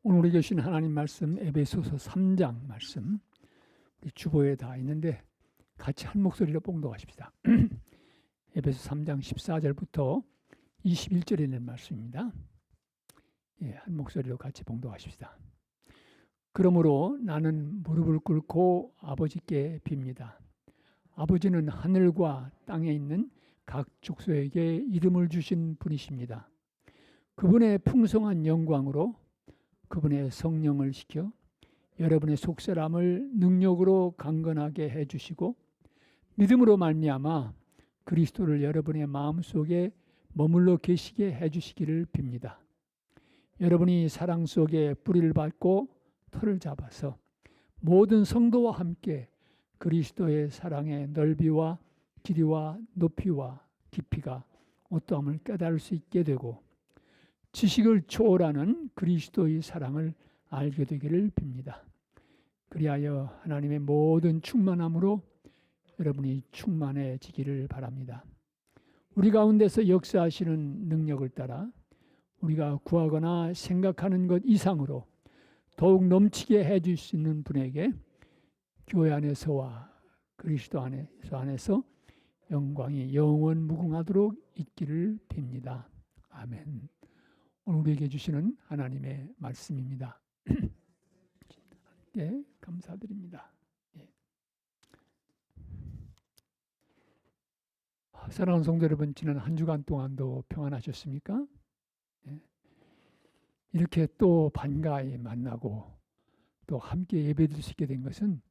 오늘 우리 계신 하나님 말씀 에베소서 3장 말씀 우리 주보에 다 있는데 같이 한 목소리로 봉독하십시다. 에베소 3장 14절부터 21절에 있는 말씀입니다. 한 목소리로 같이 봉독하십시다. 그러므로 나는 무릎을 꿇고 아버지께 빕니다. 아버지는 하늘과 땅에 있는 각 족속에게 이름을 주신 분이십니다. 그분의 풍성한 영광으로 그분의 성령을 시켜 여러분의 속사람을 능력으로 강건하게 해주시고 믿음으로 말미암아 그리스도를 여러분의 마음속에 머물러 계시게 해주시기를 빕니다. 여러분이 사랑 속에 뿌리를 밟고 터를 잡아서 모든 성도와 함께 그리스도의 사랑의 넓이와 길이와 높이와 깊이가 어떠함을 깨달을 수 있게 되고 지식을 초월하는 그리스도의 사랑을 알게 되기를 빕니다. 그리하여 하나님의 모든 충만함으로 여러분이 충만해지기를 바랍니다. 우리 가운데서 역사하시는 능력을 따라 우리가 구하거나 생각하는 것 이상으로 더욱 넘치게 해줄 수 있는 분에게 교회 안에서와 그리스도 안에서 영광이 영원 무궁하도록 있기를 빕니다. 아멘. 오늘 우리에게 주시는 하나님의 말씀입니다. 네, 감사드립니다. 사랑하는 성도 여러분, 지난 한 주간 동안도 평안하셨습니까? 이렇게 또 반가이 만나고 또 함께 예배드릴 수 있게 된 것은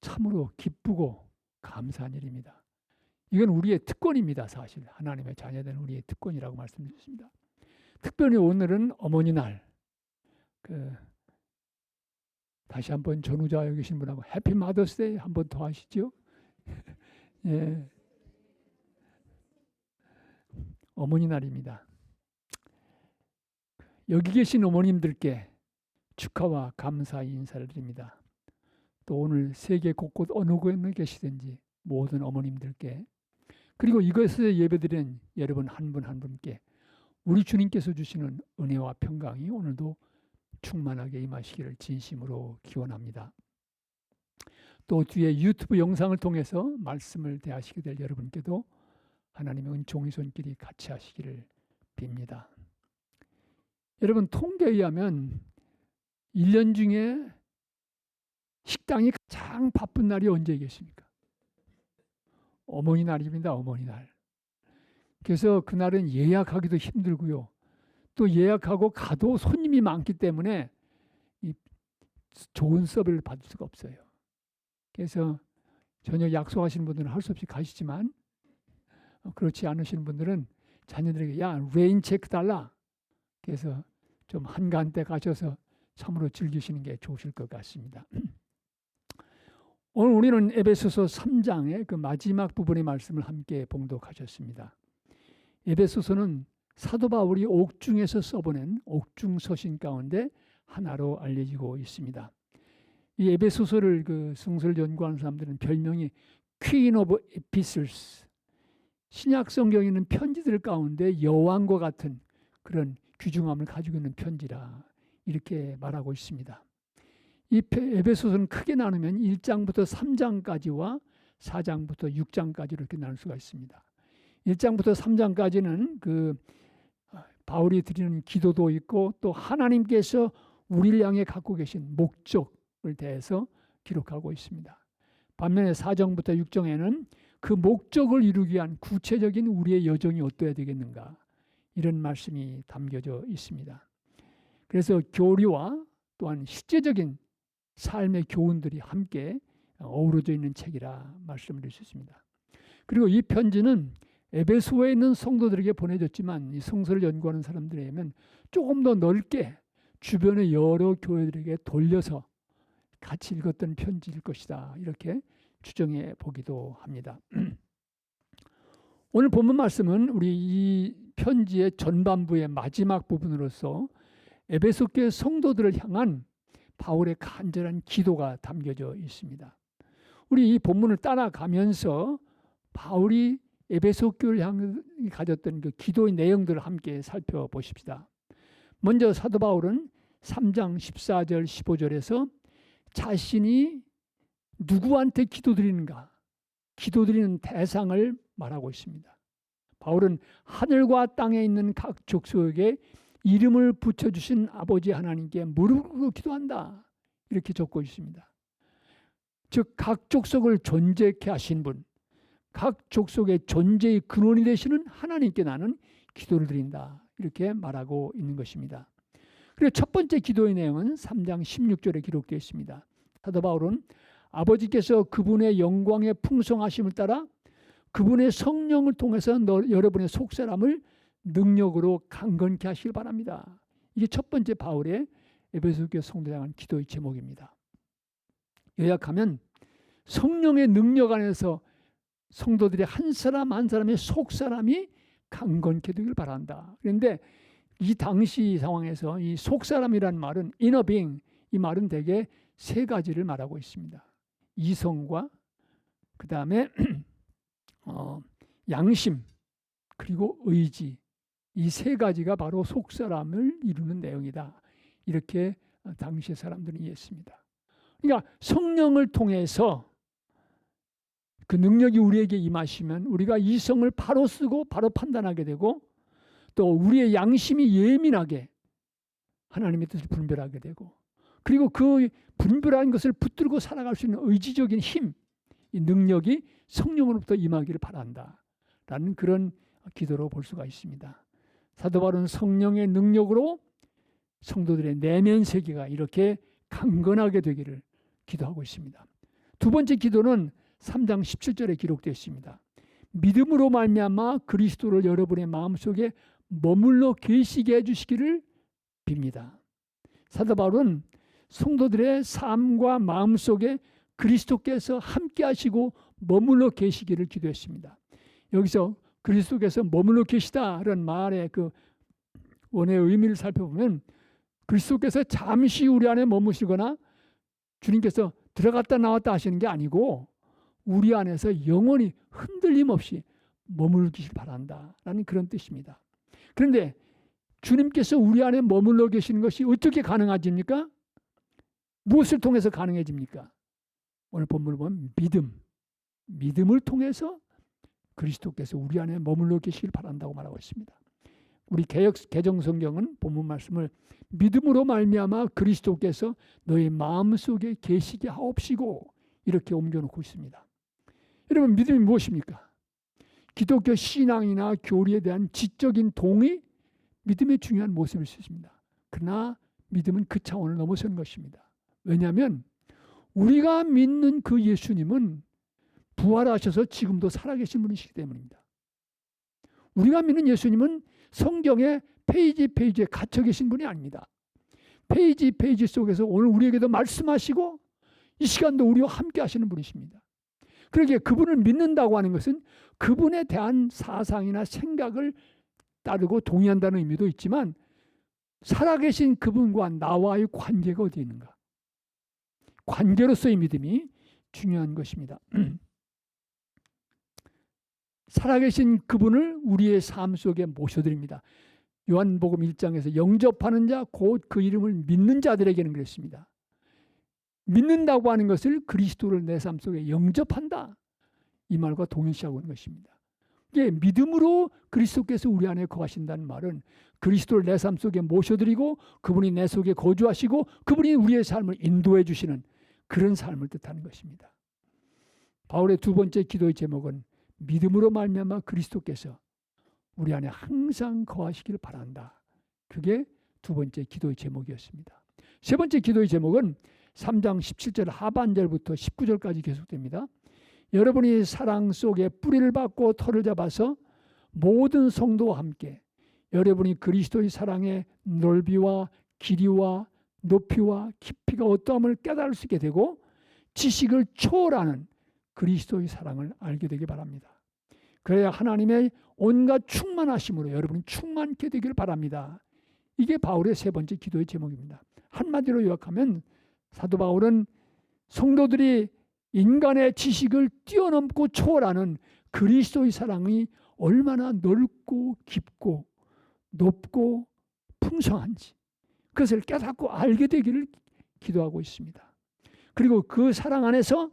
참으로 기쁘고 감사한 일입니다. 이건 우리의 특권입니다. 사실 하나님의 자녀된 우리의 특권이라고 말씀드렸습니다. 특별히 오늘은 어머니 날. 다시 한번 전후좌에 계신 분하고 해피 마더스데이 한번 더 하시죠. 예. 어머니 날입니다. 여기 계신 어머님들께 축하와 감사의 인사를 드립니다. 또 오늘 세계 곳곳 어느 곳에 계시든지 모든 어머님들께 그리고 이것에 예배드리는 여러분 한 분 한 분께 우리 주님께서 주시는 은혜와 평강이 오늘도 충만하게 임하시기를 진심으로 기원합니다. 또 뒤에 유튜브 영상을 통해서 말씀을 대하시게 될 여러분께도 하나님의 은총의 손길이 같이 하시기를 빕니다. 여러분 통계에 의하면 1년 중에 식당이 가장 바쁜 날이 언제겠습니까? 어머니 날입니다. 어머니 날. 그래서 그날은 예약하기도 힘들고요. 또 예약하고 가도 손님이 많기 때문에 좋은 서비스를 받을 수가 없어요. 그래서 저녁 약속하시는 분들은 할 수 없이 가시지만 그렇지 않으신 분들은 자녀들에게 야 레인 체크 달라. 그래서 좀 한간때 가셔서 참으로 즐기시는 게 좋으실 것 같습니다. 오늘 우리는 에베소서 3장의 그 마지막 부분의 말씀을 함께 봉독하셨습니다. 에베소서는 사도 바울이 옥중에서 써보낸 옥중 서신 가운데 하나로 알려지고 있습니다. 이 에베소서를 그 성서를 연구하는 사람들은 별명이 Queen of Epistles, 신약 성경에 있는 편지들 가운데 여왕과 같은 그런 귀중함을 가지고 있는 편지라 이렇게 말하고 있습니다. 이 에베소서는 크게 나누면 1장부터 3장까지와 4장부터 6장까지 이렇게 나눌 수가 있습니다. 1장부터 3장까지는 그 바울이 드리는 기도도 있고 또 하나님께서 우리를 향해 갖고 계신 목적을 대해서 기록하고 있습니다. 반면에 4장부터 6장에는 그 목적을 이루기 위한 구체적인 우리의 여정이 어떠해야 되겠는가 이런 말씀이 담겨져 있습니다. 그래서 교리와 또한 실제적인 삶의 교훈들이 함께 어우러져 있는 책이라 말씀을 드릴 수 있습니다. 그리고 이 편지는 에베소에 있는 성도들에게 보내졌지만 이 성서를 연구하는 사람들에게는 조금 더 넓게 주변의 여러 교회들에게 돌려서 같이 읽었던 편지일 것이다. 이렇게 추정해 보기도 합니다. 오늘 본문 말씀은 우리 이 편지의 전반부의 마지막 부분으로서 에베소 교회 성도들을 향한 바울의 간절한 기도가 담겨져 있습니다. 우리 이 본문을 따라가면서 바울이 에베소 교회를 향해 가졌던 그 기도의 내용들을 함께 살펴보십시다. 먼저 사도 바울은 3장 14절 15절에서 자신이 누구한테 기도드리는가, 기도드리는 대상을 말하고 있습니다. 바울은 하늘과 땅에 있는 각 족속에게 이름을 붙여주신 아버지 하나님께 무릎 꿇고 기도한다, 이렇게 적고 있습니다. 즉 각 족속을 존재케 하신 분, 각 족속의 존재의 근원이 되시는 하나님께 나는 기도를 드린다, 이렇게 말하고 있는 것입니다. 그리고 첫 번째 기도의 내용은 3장 16절에 기록되어 있습니다. 사도 바울은 아버지께서 그분의 영광의 풍성하심을 따라 그분의 성령을 통해서 여러분의 속사람을 능력으로 강건케 하시길 바랍니다. 이게 첫 번째 바울의 에베소 교회 성도에 향한 기도의 제목입니다. 요약하면 성령의 능력 안에서 성도들의 한 사람 한 사람의 속사람이 강건케 되길 바란다. 그런데 이 당시 상황에서 이 속사람이라는 말은 inner being, 이 말은 대개 세 가지를 말하고 있습니다. 이성과 그 다음에 양심 그리고 의지, 이 세 가지가 바로 속사람을 이루는 내용이다, 이렇게 당시의 사람들은 이해했습니다. 그러니까 성령을 통해서 그 능력이 우리에게 임하시면 우리가 이성을 바로 쓰고 바로 판단하게 되고, 또 우리의 양심이 예민하게 하나님의 뜻을 분별하게 되고, 그리고 그 분별한 것을 붙들고 살아갈 수 있는 의지적인 힘, 이 능력이 성령으로부터 임하기를 바란다라는 그런 기도로 볼 수가 있습니다. 사도 바울은 성령의 능력으로 성도들의 내면 세계가 이렇게 강건하게 되기를 기도하고 있습니다. 두 번째 기도는 3장 17절에 기록되어 있습니다. 믿음으로 말미암아 그리스도를 여러분의 마음속에 머물러 계시게 해주시기를 빕니다. 사도 바울은 성도들의 삶과 마음속에 그리스도께서 함께 하시고 머물러 계시기를 기도했습니다. 여기서 그리스도께서 머물러 계시다라는 말의 그 원어의 의미를 살펴보면 그리스도께서 잠시 우리 안에 머무시거나 주님께서 들어갔다 나왔다 하시는 게 아니고 우리 안에서 영원히 흔들림 없이 머물기를 바란다라는 그런 뜻입니다. 그런데 주님께서 우리 안에 머물러 계시는 것이 어떻게 가능해집니까? 무엇을 통해서 가능해집니까? 오늘 본문을 보면 믿음을 통해서 그리스도께서 우리 안에 머물러 계시길 바란다고 말하고 있습니다. 우리 개정성경은 본문 말씀을 믿음으로 말미암아 그리스도께서 너희 마음속에 계시게 하옵시고 이렇게 옮겨놓고 있습니다. 여러분, 믿음이 무엇입니까? 기독교 신앙이나 교리에 대한 지적인 동의, 믿음의 중요한 모습일 수 있습니다. 그러나 믿음은 그 차원을 넘어선 것입니다. 왜냐하면 우리가 믿는 그 예수님은 부활하셔서 지금도 살아계신 분이시기 때문입니다. 우리가 믿는 예수님은 성경의 페이지 페이지에 갇혀 계신 분이 아닙니다. 페이지 페이지 속에서 오늘 우리에게도 말씀하시고 이 시간도 우리와 함께 하시는 분이십니다. 그러기에 그분을 믿는다고 하는 것은 그분에 대한 사상이나 생각을 따르고 동의한다는 의미도 있지만 살아계신 그분과 나와의 관계가 어디 있는가? 관계로서의 믿음이 중요한 것입니다. 살아계신 그분을 우리의 삶 속에 모셔드립니다. 요한복음 1장에서 영접하는 자 곧 그 이름을 믿는 자들에게는 그랬습니다. 믿는다고 하는 것을 그리스도를 내 삶 속에 영접한다, 이 말과 동일시하고 있는 것입니다. 이게 믿음으로 그리스도께서 우리 안에 거하신다는 말은 그리스도를 내 삶 속에 모셔드리고 그분이 내 속에 거주하시고 그분이 우리의 삶을 인도해 주시는 그런 삶을 뜻하는 것입니다. 바울의 두 번째 기도의 제목은 믿음으로 말미암아 그리스도께서 우리 안에 항상 거하시기를 바란다. 그게 두 번째 기도의 제목이었습니다. 세 번째 기도의 제목은 3장 17절 하반절부터 19절까지 계속됩니다. 여러분이 사랑 속에 뿌리를 받고 터를 잡아서 모든 성도와 함께 여러분이 그리스도의 사랑의 넓이와 길이와 높이와 깊이가 어떠함을 깨달을 수 있게 되고 지식을 초월하는 그리스도의 사랑을 알게 되기 바랍니다. 그래야 하나님의 온갖 충만하심으로 여러분이 충만케 되기를 바랍니다. 이게 바울의 세 번째 기도의 제목입니다. 한마디로 요약하면 사도 바울은 성도들이 인간의 지식을 뛰어넘고 초월하는 그리스도의 사랑이 얼마나 넓고 깊고 높고 풍성한지, 그것을 깨닫고 알게 되기를 기도하고 있습니다. 그리고 그 사랑 안에서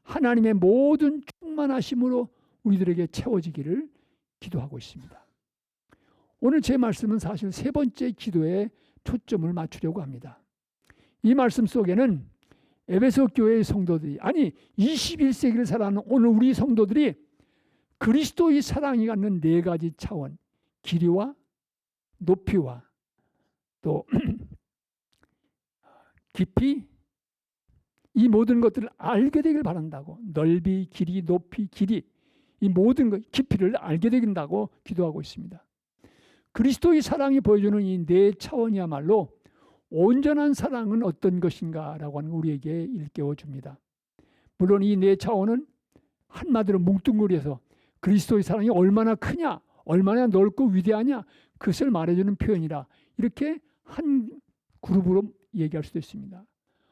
하나님의 모든 충만하심으로 우리들에게 채워지기를 기도하고 있습니다. 오늘 제 말씀은 사실 세 번째 기도에 초점을 맞추려고 합니다. 이 말씀 속에는 에베소 교회의 성도들이, 아니 21세기를 살아가는 오늘 우리 성도들이 그리스도의 사랑이 갖는 네 가지 차원, 길이와 높이와 또 깊이, 이 모든 것들을 알게 되길 바란다고, 넓이, 길이, 높이, 길이, 이 모든 것, 깊이를 알게 된다고 기도하고 있습니다. 그리스도의 사랑이 보여주는 이 네 차원이야말로 온전한 사랑은 어떤 것인가라고 하는 우리에게 일깨워 줍니다. 물론 이 네 차원은 한마디로 뭉뚱그려서 그리스도의 사랑이 얼마나 크냐, 얼마나 넓고 위대하냐, 그것을 말해주는 표현이라 이렇게 한 그룹으로 얘기할 수도 있습니다.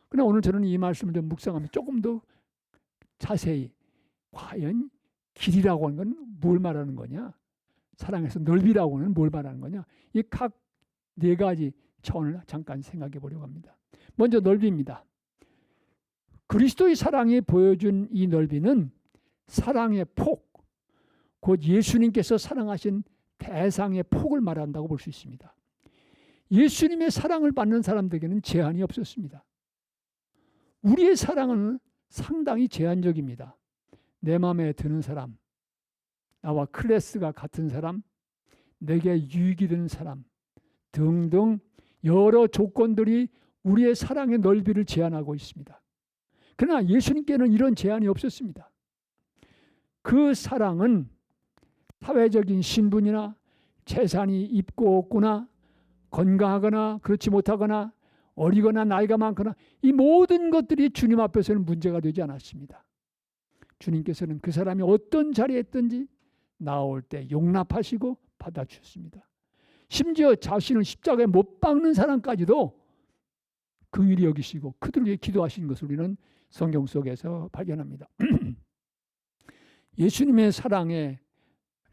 그러나 오늘 저는 이 말씀을 좀 묵상하면 조금 더 자세히 과연 길이라고 하는 건 뭘 말하는 거냐, 사랑에서 넓이라고 하는 뭘 말하는 거냐, 이 각 네 가지 차원을 잠깐 생각해 보려고 합니다. 먼저 넓이입니다. 그리스도의 사랑이 보여준 이 넓이는 사랑의 폭, 곧 예수님께서 사랑하신 대상의 폭을 말한다고 볼 수 있습니다. 예수님의 사랑을 받는 사람들에게는 제한이 없었습니다. 우리의 사랑은 상당히 제한적입니다. 내 마음에 드는 사람, 나와 클래스가 같은 사람, 내게 유익이 되는 사람 등등 여러 조건들이 우리의 사랑의 넓이를 제한하고 있습니다. 그러나 예수님께는 이런 제한이 없었습니다. 그 사랑은 사회적인 신분이나 재산이 있고 없거나 건강하거나 그렇지 못하거나 어리거나 나이가 많거나 이 모든 것들이 주님 앞에서는 문제가 되지 않았습니다. 주님께서는 그 사람이 어떤 자리에 있든지 나올 때 용납하시고 받아주셨습니다. 심지어 자신을 십자가에 못 박는 사람까지도 긍휼히 여기시고 그들을 위해 기도하신 것을 우리는 성경 속에서 발견합니다. 예수님의 사랑의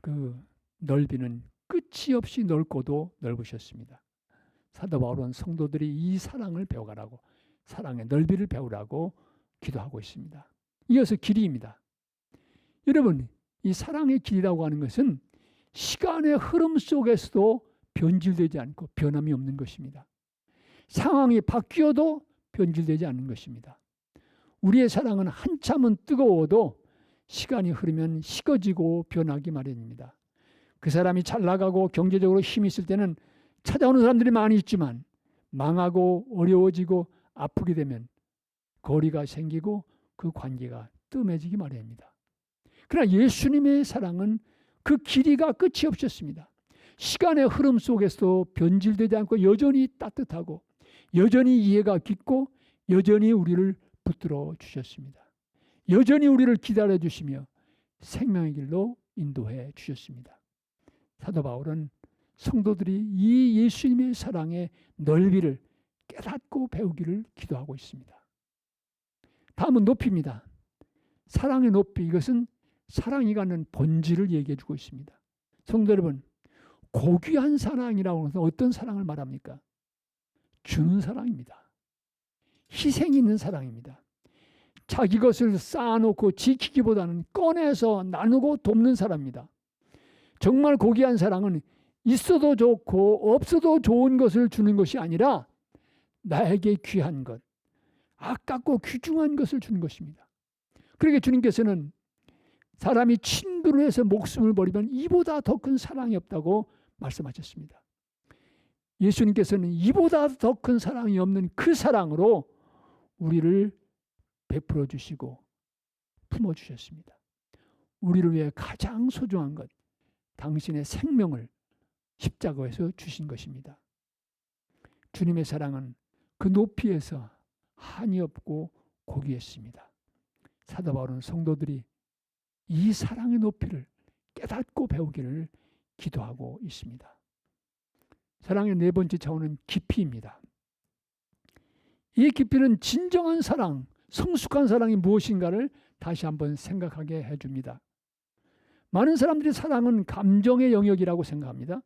그 넓이는 끝이 없이 넓고도 넓으셨습니다. 사도 바울은 성도들이 이 사랑을 배워가라고, 사랑의 넓이를 배우라고 기도하고 있습니다. 이어서 길이입니다. 여러분, 이 사랑의 길이라고 하는 것은 시간의 흐름 속에서도 변질되지 않고 변함이 없는 것입니다. 상황이 바뀌어도 변질되지 않는 것입니다. 우리의 사랑은 한참은 뜨거워도 시간이 흐르면 식어지고 변하기 마련입니다. 그 사람이 잘 나가고 경제적으로 힘이 있을 때는 찾아오는 사람들이 많이 있지만 망하고 어려워지고 아프게 되면 거리가 생기고 그 관계가 뜸해지기 마련입니다. 그러나 예수님의 사랑은 그 길이가 끝이 없었습니다. 시간의 흐름 속에서도 변질되지 않고 여전히 따뜻하고 여전히 이해가 깊고 여전히 우리를 붙들어 주셨습니다. 여전히 우리를 기다려 주시며 생명의 길로 인도해 주셨습니다. 사도 바울은 성도들이 이 예수님의 사랑의 넓이를 깨닫고 배우기를 기도하고 있습니다. 다음은 높이입니다. 사랑의 높이, 이것은 사랑이 갖는 본질을 얘기해 주고 있습니다. 성도 여러분, 고귀한 사랑이라고 하는 것은 어떤 사랑을 말합니까? 주는 사랑입니다. 희생이 있는 사랑입니다. 자기 것을 쌓아놓고 지키기보다는 꺼내서 나누고 돕는 사랑입니다. 정말 고귀한 사랑은 있어도 좋고 없어도 좋은 것을 주는 것이 아니라 나에게 귀한 것, 아깝고 귀중한 것을 주는 것입니다. 그러게 주님께서는 사람이 친구를 해서 목숨을 버리면 이보다 더 큰 사랑이 없다고 말씀하셨습니다. 예수님께서는 이보다 더 큰 사랑이 없는 그 사랑으로 우리를 베풀어 주시고 품어 주셨습니다. 우리를 위해 가장 소중한 것, 당신의 생명을 십자가에서 주신 것입니다. 주님의 사랑은 그 높이에서 한이 없고 고귀했습니다. 사도 바울은 성도들이 이 사랑의 높이를 깨닫고 배우기를 기도하고 있습니다. 사랑의 네 번째 차원은 깊이입니다. 이 깊이는 진정한 사랑, 성숙한 사랑이 무엇인가를 다시 한번 생각하게 해줍니다. 많은 사람들이 사랑은 감정의 영역이라고 생각합니다.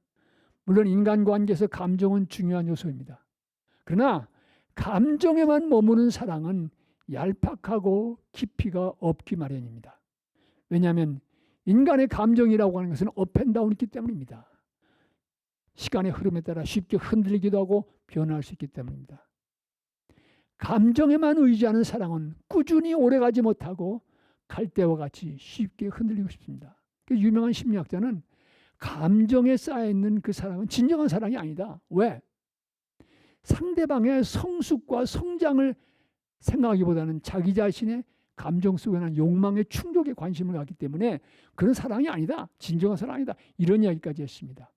물론 인간관계에서 감정은 중요한 요소입니다. 그러나 감정에만 머무는 사랑은 얄팍하고 깊이가 없기 마련입니다. 왜냐하면 인간의 감정이라고 하는 것은 업앤다운이 있기 때문입니다. 시간의 흐름에 따라 쉽게 흔들리기도 하고 변할 수 있기 때문입니다. 감정에만 의지하는 사랑은 꾸준히 오래가지 못하고 갈대와 같이 쉽게 흔들리고 싶습니다. 유명한 심리학자는 감정에 쌓여있는 그 사랑은 진정한 사랑이 아니다. 왜? 상대방의 성숙과 성장을 생각하기보다는 자기 자신의 감정 속에 난 욕망의 충족에 관심을 갖기 때문에 그런 사랑이 아니다. 진정한 사랑이다. 이런 이야기까지 했습니다.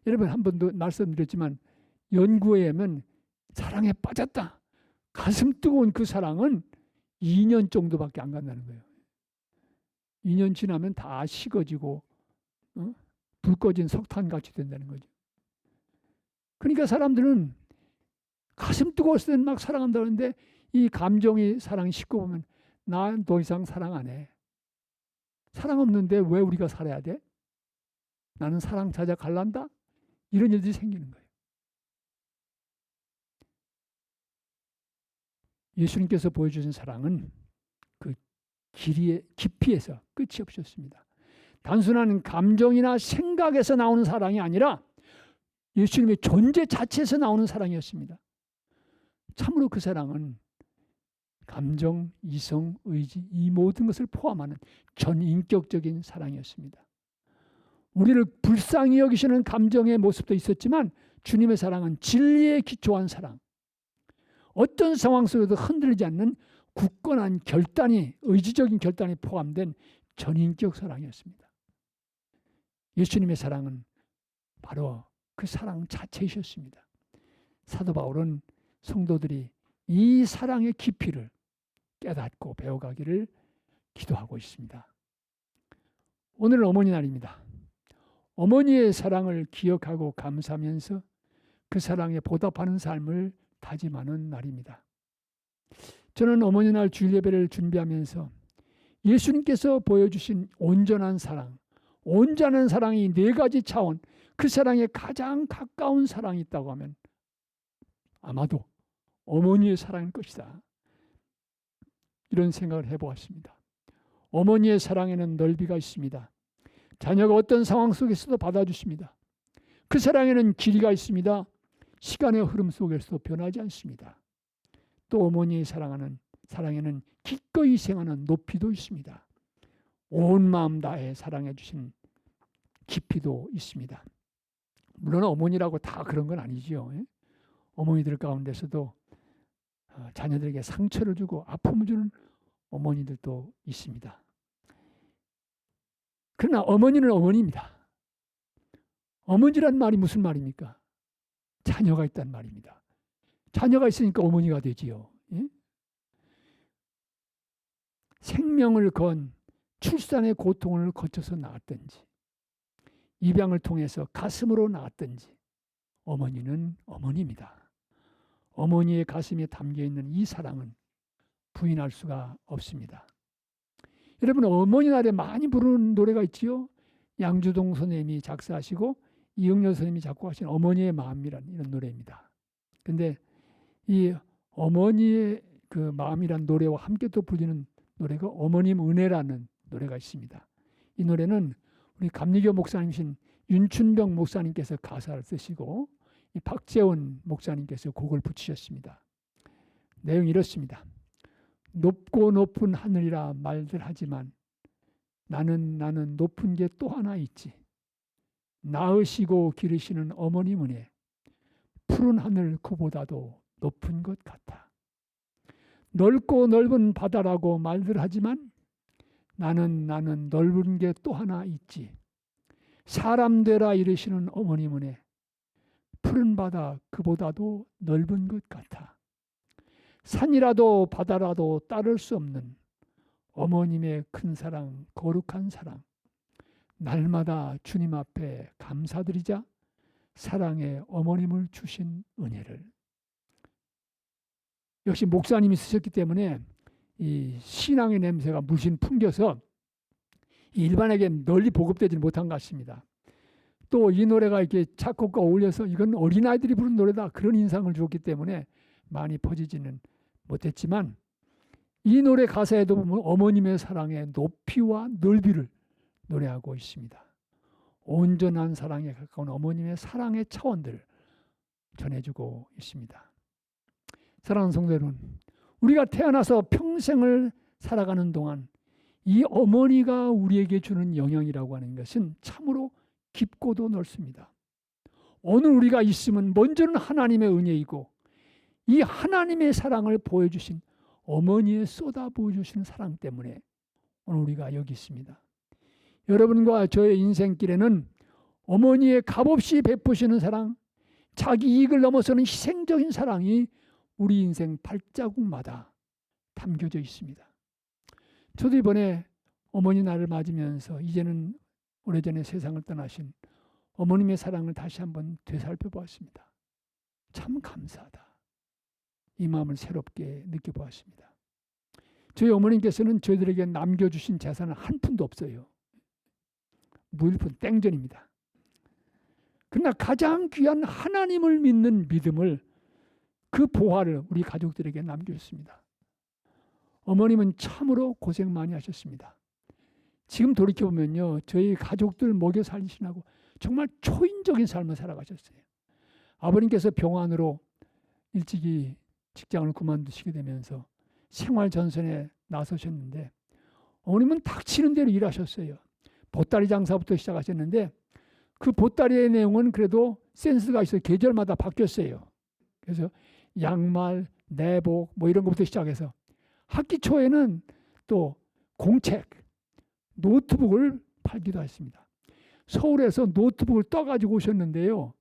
여러분 한 번도 말씀드렸지만 연구에 의하면 사랑에 빠졌다. 가슴 뜨거운 그 사랑은 2년 정도밖에 안 간다는 거예요. 2년 지나면 다 식어지고 불 꺼진 석탄같이 된다는 거죠. 그러니까 사람들은 가슴 뜨거웠을 때는 막 사랑한다는데 이 감정이 사랑이 식고 보면 난 더 이상 사랑 안 해. 사랑 없는데 왜 우리가 살아야 돼? 나는 사랑 찾아 갈란다? 이런 일들이 생기는 거예요. 예수님께서 보여주신 사랑은 그 깊이에서 끝이 없었습니다. 단순한 감정이나 생각에서 나오는 사랑이 아니라 예수님의 존재 자체에서 나오는 사랑이었습니다. 참으로 그 사랑은 감정, 이성, 의지 이 모든 것을 포함하는 전인격적인 사랑이었습니다. 우리를 불쌍히 여기시는 감정의 모습도 있었지만 주님의 사랑은 진리에 기초한 사랑, 어떤 상황 속에도 흔들리지 않는 굳건한 결단이, 의지적인 결단이 포함된 전인격 사랑이었습니다. 예수님의 사랑은 바로 그 사랑 자체이셨습니다. 사도 바울은 성도들이 이 사랑의 깊이를 깨닫고 배워가기를 기도하고 있습니다. 오늘은 어머니 날입니다. 어머니의 사랑을 기억하고 감사하면서 그 사랑에 보답하는 삶을 다짐하는 날입니다. 저는 어머니 날 주일 예배를 준비하면서 예수님께서 보여주신 온전한 사랑, 온전한 사랑이 4가지 차원, 그 사랑에 가장 가까운 사랑이 있다고 하면 아마도 어머니의 사랑일 것이다. 이런 생각을 해보았습니다. 어머니의 사랑에는 넓이가 있습니다. 자녀가 어떤 상황 속에서도 받아주십니다. 그 사랑에는 길이가 있습니다. 시간의 흐름 속에서도 변하지 않습니다. 또 어머니의 사랑에는 기꺼이 희생하는 높이도 있습니다. 온 마음 다해 사랑해 주신 깊이도 있습니다. 물론 어머니라고 다 그런 건 아니지요. 어머니들 가운데서도 자녀들에게 상처를 주고 아픔을 주는 어머니들도 있습니다. 그러나 어머니는 어머니입니다. 어머니란 말이 무슨 말입니까? 자녀가 있다는 말입니다. 자녀가 있으니까 어머니가 되지요. 예? 생명을 건 출산의 고통을 거쳐서 낳았든지 입양을 통해서 가슴으로 낳았든지 어머니는 어머니입니다. 어머니의 가슴에 담겨있는 이 사랑은 부인할 수가 없습니다. 여러분 어머니 날에 많이 부르는 노래가 있지요. 양주동 선생님이 작사하시고 이응렬 선생님이 작곡하신 어머니의 마음이라는 이런 노래입니다. 근데 이 어머니의 그 마음이란 노래와 함께 또 불리는 노래가 어머님 은혜라는 노래가 있습니다. 이 노래는 우리 감리교 목사님이신 윤춘병 목사님께서 가사를 쓰시고 이 박재원 목사님께서 곡을 붙이셨습니다. 내용이 이렇습니다. 높고 높은 하늘이라 말들 하지만 나는 높은 게 또 하나 있지. 낳으시고 기르시는 어머님 은혜 푸른 하늘 그보다도 높은 것 같아. 넓고 넓은 바다라고 말들 하지만 나는 넓은 게 또 하나 있지. 사람 되라 이르시는 어머님 은혜 푸른 바다 그보다도 넓은 것 같아. 산이라도 바다라도 따를 수 없는 어머님의 큰 사랑, 거룩한 사랑. 날마다 주님 앞에 감사드리자 사랑의 어머님을 주신 은혜를. 역시 목사님이 쓰셨기 때문에 이 신앙의 냄새가 물씬 풍겨서 일반에게 널리 보급되지 못한 것 같습니다. 또 이 노래가 이렇게 작곡과 어울려서 이건 어린아이들이 부른 노래다 그런 인상을 주었기 때문에 많이 퍼지지는 못했지만 이 노래 가사에도 보면 어머님의 사랑의 높이와 넓이를 노래하고 있습니다. 온전한 사랑에 가까운 어머님의 사랑의 차원들을 전해주고 있습니다. 사랑하는 성도 여러분, 우리가 태어나서 평생을 살아가는 동안 이 어머니가 우리에게 주는 영향이라고 하는 것은 참으로 깊고도 넓습니다. 오늘 우리가 있으면 먼저는 하나님의 은혜이고 이 하나님의 사랑을 보여주신 어머니의 쏟아 부어주시는 사랑 때문에 오늘 우리가 여기 있습니다. 여러분과 저의 인생길에는 어머니의 값없이 베푸시는 사랑, 자기 이익을 넘어서는 희생적인 사랑이 우리 인생 발자국마다 담겨져 있습니다. 저도 이번에 어머니 날을 맞으면서 이제는 오래전에 세상을 떠나신 어머님의 사랑을 다시 한번 되살펴 보았습니다. 참 감사하다. 이 마음을 새롭게 느껴보았습니다. 저희 어머님께서는 저희들에게 남겨주신 재산은 한 푼도 없어요. 무일푼 땡전입니다. 그러나 가장 귀한 하나님을 믿는 믿음을 그 보화를 우리 가족들에게 남겨주셨습니다. 어머님은 참으로 고생 많이 하셨습니다. 지금 돌이켜보면요. 저희 가족들 먹여 살리시라고 정말 초인적인 삶을 살아가셨어요. 아버님께서 병환으로 일찍이 직장을 그만두시게 되면서 생활 전선에 나서셨는데 어머님은 닥치는 대로 일하셨어요. 보따리 장사부터 시작하셨는데 그 보따리의 내용은 그래도 센스가 있어요. 계절마다 바뀌었어요. 그래서 양말, 내복 뭐 이런 것부터 시작해서 학기 초에는 또 공책, 노트북을 팔기도 했습니다. 서울에서 노트북을 떠가지고 오셨는데요.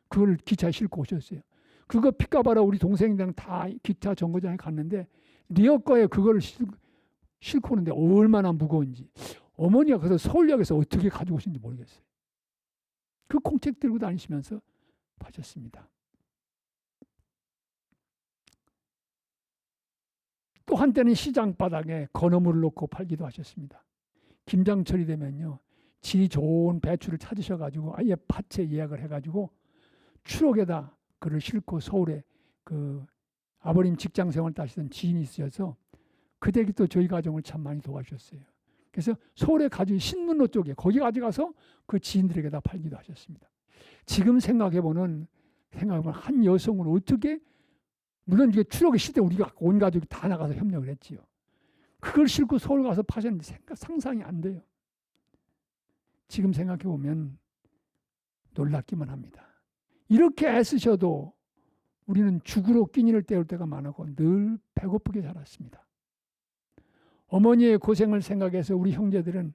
그걸 기차에 싣고 오셨어요. 그거 핏값하러 우리 동생이랑 다 기차 정거장에 갔는데 리어커에 그걸 싣고 오는데 얼마나 무거운지 어머니가 그래서 서울역에서 어떻게 가지고 오신지 모르겠어요. 그 공책 들고 다니시면서 파셨습니다. 또 한때는 시장 바닥에 건어물을 놓고 팔기도 하셨습니다. 김장철이 되면요. 질이 좋은 배추를 찾으셔가지고 아예 밭에 예약을 해가지고 추록에다 그를 싣고 서울에 그 아버님 직장 생활 하시던 지인이 있으셔서 그 댁이 또 저희 가정을 참 많이 도와주셨어요. 그래서 서울에 가지고 신문로 쪽에 거기 가져가서 그 지인들에게 다 팔기도 하셨습니다. 지금 생각해보면 한 여성을 어떻게 물론 이게 추록의 시대 우리가 온 가족이 다 나가서 협력을 했지요. 그걸 싣고 서울 가서 파셨는데 상상이 안 돼요. 지금 생각해보면 놀랍기만 합니다. 이렇게 애쓰셔도 우리는 죽으로 끼니를 때울 때가 많고 늘 배고프게 자랐습니다. 어머니의 고생을 생각해서 우리 형제들은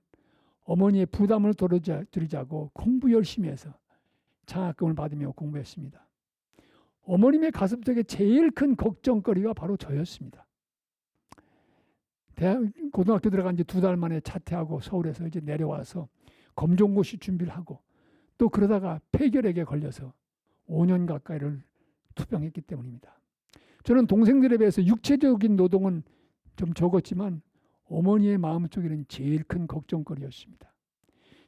어머니의 부담을 덜어드리자고 공부 열심히 해서 장학금을 받으며 공부했습니다. 어머님의 가슴속에 제일 큰 걱정거리가 바로 저였습니다. 고등학교 들어간 지 2달 만에 자퇴하고 서울에서 이제 내려와서 검정고시 준비를 하고 또 그러다가 폐결핵에 걸려서 5년 가까이를 투병했기 때문입니다. 저는 동생들에 비해서 육체적인 노동은 좀 적었지만 어머니의 마음속에는 제일 큰 걱정거리였습니다.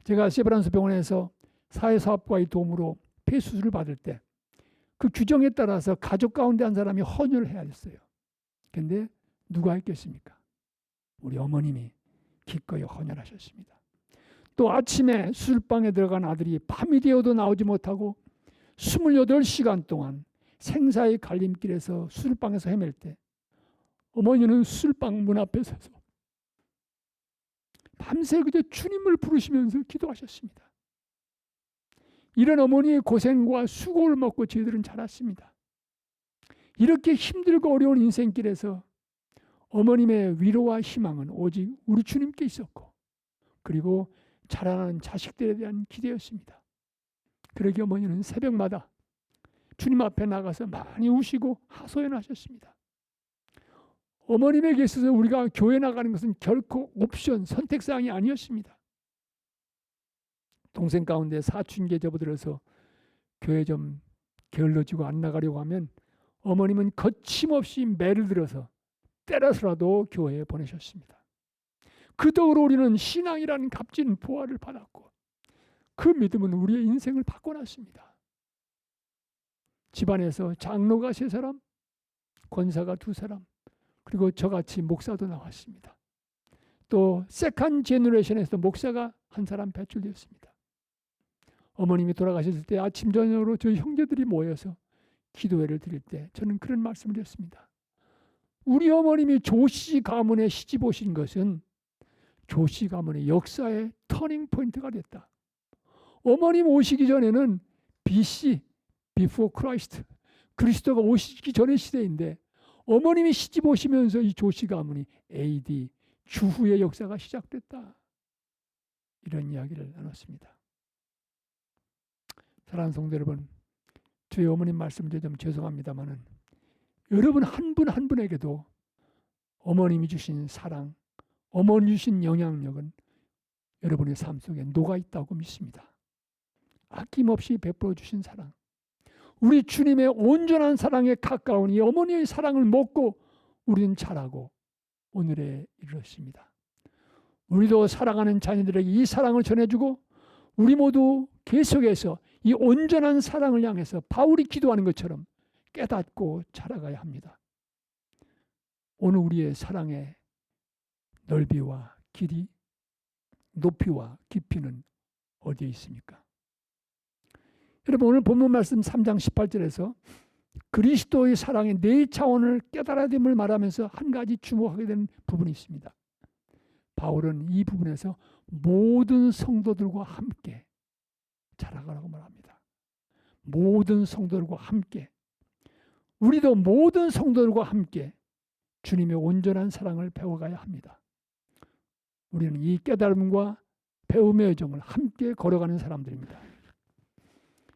제가 세브란스 병원에서 사회사업과의 도움으로 폐수술을 받을 때 그 규정에 따라서 가족 가운데 한 사람이 헌혈을 해야 했어요. 그런데 누가 했겠습니까? 우리 어머님이 기꺼이 헌혈하셨습니다. 또 아침에 수술방에 들어간 아들이 밤이 되어도 나오지 못하고 28시간 동안 생사의 갈림길에서 수술방에서 헤맬 때 어머니는 수술방 문 앞에 서서 밤새 그저 주님을 부르시면서 기도하셨습니다. 이런 어머니의 고생과 수고를 먹고 저희들은 자랐습니다. 이렇게 힘들고 어려운 인생길에서 어머님의 위로와 희망은 오직 우리 주님께 있었고 그리고 자라나는 자식들에 대한 기대였습니다. 그러기에 어머니는 새벽마다 주님 앞에 나가서 많이 우시고 하소연하셨습니다. 어머님에게 있어서 우리가 교회 나가는 것은 결코 옵션, 선택사항이 아니었습니다. 동생 가운데 사춘기에 접어들어서 교회 좀 게을러지고 안 나가려고 하면 어머님은 거침없이 매를 들어서 때려서라도 교회에 보내셨습니다. 그 덕으로 우리는 신앙이라는 값진 보화를 받았고 그 믿음은 우리의 인생을 바꿔놨습니다. 집안에서 장로가 3사람, 권사가 2사람, 그리고 저같이 목사도 나왔습니다. 또 세컨 제너레이션에서 목사가 1사람 배출되었습니다. 어머님이 돌아가셨을 때 아침 저녁으로 저희 형제들이 모여서 기도회를 드릴 때 저는 그런 말씀을 드렸습니다. 우리 어머님이 조씨 가문에 시집 오신 것은 조씨 가문의 역사의 터닝 포인트가 됐다. 어머님 오시기 전에는 BC, Before Christ, 그리스도가 오시기 전의 시대인데 어머님이 시집 오시면서 이 조씨 가문이 AD, 주후의 역사가 시작됐다. 이런 이야기를 나눴습니다. 사랑하는 성도 여러분, 저희 어머님 말씀을 좀 죄송합니다만은 여러분 한 분 한 분에게도 어머님이 주신 사랑, 어머니 주신 영향력은 여러분의 삶 속에 녹아 있다고 믿습니다. 아낌없이 베풀어 주신 사랑, 우리 주님의 온전한 사랑에 가까운 이 어머니의 사랑을 먹고 우리는 자라고 오늘에 이르렀습니다. 우리도 사랑하는 자녀들에게 이 사랑을 전해주고 우리 모두 계속해서 이 온전한 사랑을 향해서 바울이 기도하는 것처럼 깨닫고 자라가야 합니다. 오늘 우리의 사랑의 넓이와 길이, 높이와 깊이는 어디에 있습니까? 여러분 오늘 본문 말씀 3장 18절에서 그리스도의 사랑의 4차원을 깨달아야 됨을 말하면서 한 가지 주목하게 되는 부분이 있습니다. 바울은 이 부분에서 모든 성도들과 함께 자라가라고 말합니다. 모든 성도들과 함께, 우리도 모든 성도들과 함께 주님의 온전한 사랑을 배워가야 합니다. 우리는 이 깨달음과 배움의 여정을 함께 걸어가는 사람들입니다.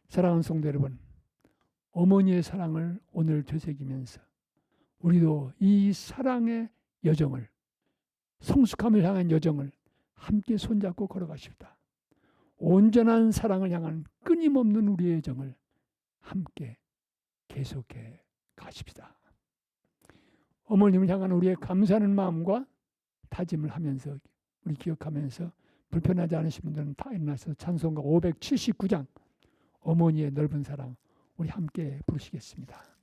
사랑하는 성도 여러분, 어머니의 사랑을 오늘 되새기면서 우리도 이 사랑의 여정을, 성숙함을 향한 여정을 함께 손잡고 걸어가십시다. 온전한 사랑을 향한 끊임없는 우리의 여정을 함께 계속해 가십시다. 어머님을 향한 우리의 감사하는 마음과 다짐을 하면서 우리 기억하면서 불편하지 않으신 분들은 다 일어나서 찬송가 579장 어머니의 넓은 사랑 우리 함께 부르시겠습니다.